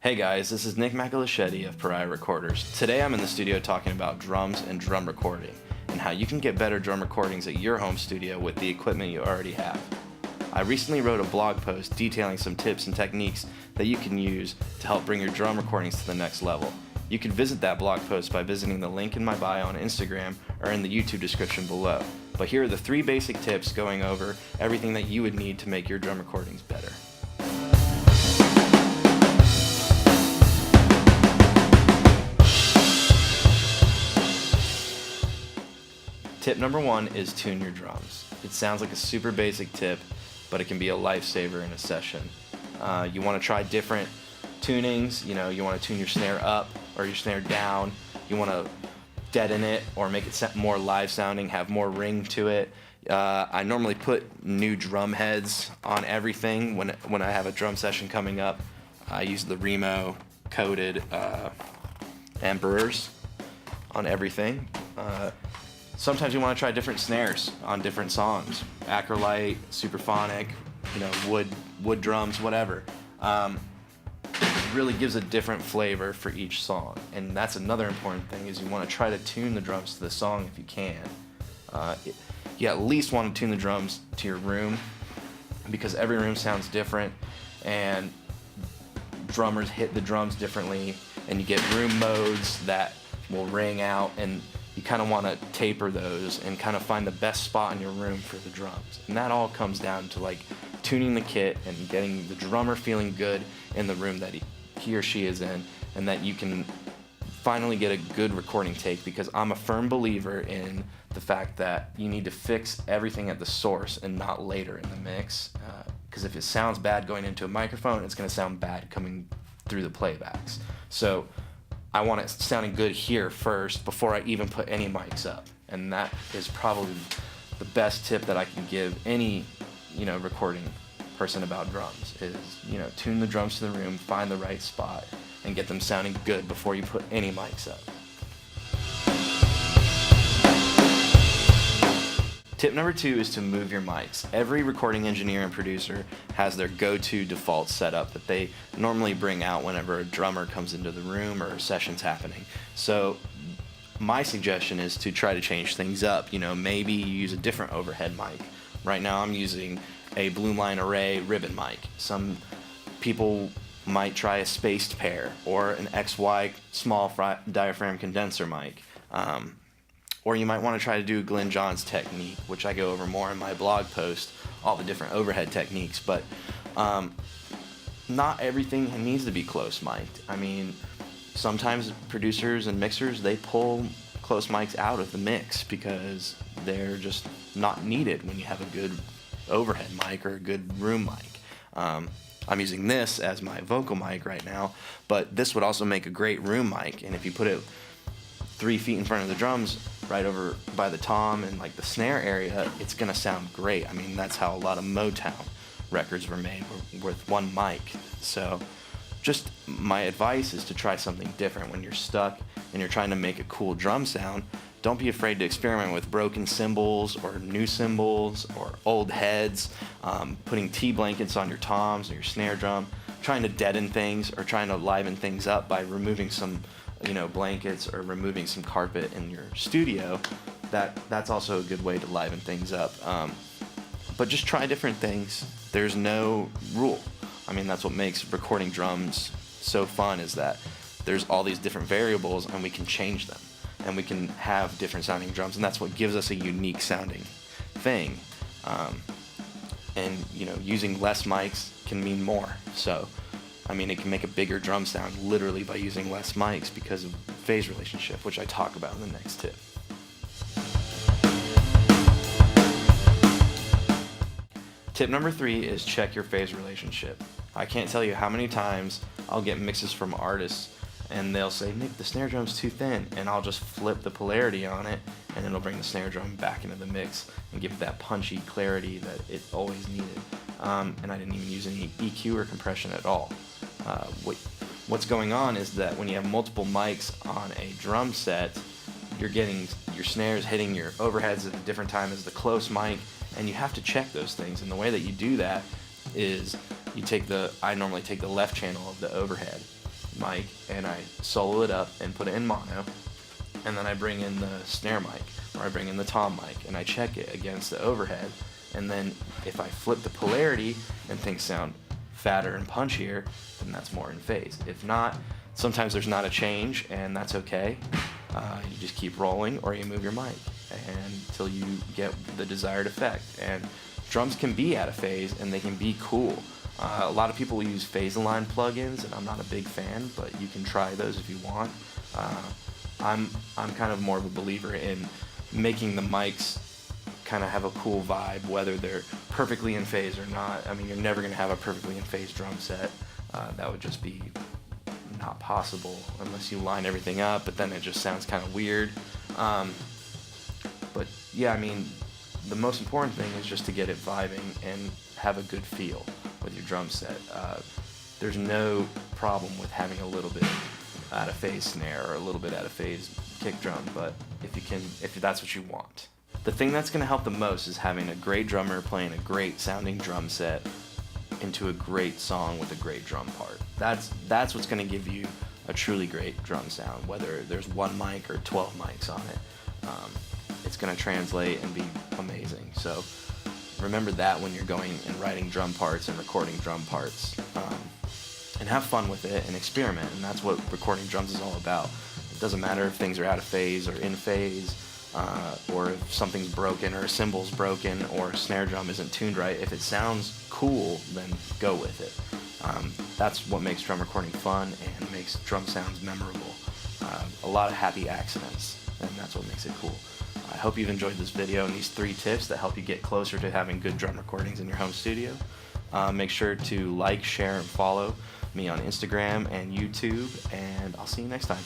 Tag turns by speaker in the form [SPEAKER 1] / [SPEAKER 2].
[SPEAKER 1] Hey guys, this is Nick Macalachetti of Pariah Recorders. Today I'm in the studio talking about drums and drum recording, and how you can get better drum recordings at your home studio with the equipment you already have. I recently wrote a blog post detailing some tips and techniques that you can use to help bring your drum recordings to the next level. You can visit that blog post by visiting the link in my bio on Instagram or in the YouTube description below. But here are the 3 basic tips going over everything that you would need to make your drum recordings better. Tip number 1 is tune your drums. It sounds like a super basic tip, but it can be a lifesaver in a session. You want to try different tunings. You want to tune your snare up or your snare down. You want to deaden it or make it more live sounding, have more ring to it. I normally put new drum heads on everything when I have a drum session coming up. I use the Remo coated Emperors on everything. Sometimes you want to try different snares on different songs. Acrolite, Superphonic, wood drums, whatever. It really gives a different flavor for each song. And that's another important thing, is you want to try to tune the drums to the song if you can. You at least want to tune the drums to your room, because every room sounds different and drummers hit the drums differently, and you get room modes that will ring out, and you kind of want to taper those and kind of find the best spot in your room for the drums. And that all comes down to tuning the kit and getting the drummer feeling good in the room that he or she is in, and that you can finally get a good recording take, because I'm a firm believer in the fact that you need to fix everything at the source and not later in the mix, because if it sounds bad going into a microphone, it's going to sound bad coming through the playbacks. So I want it sounding good here first before I even put any mics up. And that is probably the best tip that I can give any, recording person about drums is, tune the drums to the room, find the right spot, and get them sounding good before you put any mics up. Tip number 2 is to move your mics. Every recording engineer and producer has their go-to default setup that they normally bring out whenever a drummer comes into the room or a session's happening. So my suggestion is to try to change things up. Maybe you use a different overhead mic. Right now I'm using a Blue Line Array ribbon mic. Some people might try a spaced pair or an XY small diaphragm condenser mic. Or you might want to try to do Glenn John's technique, which I go over more in my blog post, all the different overhead techniques. But not everything needs to be close mic'd. I mean, sometimes producers and mixers, they pull close mics out of the mix because they're just not needed when you have a good overhead mic or a good room mic. I'm using this as my vocal mic right now, but this would also make a great room mic. And if you put it 3 feet in front of the drums, right over by the tom and the snare area, it's gonna sound great. I mean, that's how a lot of Motown records were made, with one mic. So just my advice is to try something different when you're stuck and you're trying to make a cool drum sound. Don't be afraid to experiment with broken cymbals or new cymbals or old heads, putting T-blankets on your toms or your snare drum, trying to deaden things or trying to liven things up by removing some blankets or removing some carpet in your studio. That's also a good way to liven things up. But just try different things. There's no rule. I mean, that's what makes recording drums so fun, is that there's all these different variables and we can change them. And we can have different sounding drums, and that's what gives us a unique sounding thing. And using less mics can mean more. So it can make a bigger drum sound literally by using less mics because of phase relationship, which I talk about in the next tip. Tip number 3 is check your phase relationship. I can't tell you how many times I'll get mixes from artists and they'll say, "Nick, the snare drum's too thin," and I'll just flip the polarity on it, and it'll bring the snare drum back into the mix and give it that punchy clarity that it always needed. And I didn't even use any EQ or compression at all. What's going on is that when you have multiple mics on a drum set, you're getting your snares hitting your overheads at a different time as the close mic, and you have to check those things. And the way that you do that is I normally take the left channel of the overhead mic and I solo it up and put it in mono, and then I bring in the snare mic, or I bring in the tom mic, and I check it against the overhead, and then if I flip the polarity and things sound fatter and punchier, then that's more in phase. If not, sometimes there's not a change, and that's okay. You just keep rolling, or you move your mic until you get the desired effect. And drums can be out of phase, and they can be cool. A lot of people use phase align plugins, and I'm not a big fan, but you can try those if you want. I'm kind of more of a believer in making the mics kind of have a cool vibe, whether they're perfectly in phase or not. I mean, you're never going to have a perfectly in phase drum set. That would just be not possible unless you line everything up, but then it just sounds kind of weird. But yeah, I mean, the most important thing is just to get it vibing and have a good feel with your drum set. There's no problem with having a little bit out of phase snare or a little bit out of phase kick drum, but if that's what you want. The thing that's going to help the most is having a great drummer playing a great sounding drum set into a great song with a great drum part. That's what's going to give you a truly great drum sound, whether there's one mic or 12 mics on it. It's going to translate and be amazing. So remember that when you're going and writing drum parts and recording drum parts, and have fun with it and experiment. And that's what recording drums is all about. It doesn't matter if things are out of phase or in phase, or if something's broken or a cymbal's broken or a snare drum isn't tuned right. If it sounds cool, then go with it. That's what makes drum recording fun and makes drum sounds memorable. A lot of happy accidents, and that's what makes it cool. I hope you've enjoyed this video and these 3 tips that help you get closer to having good drum recordings in your home studio. Make sure to like, share, and follow me on Instagram and YouTube, and I'll see you next time.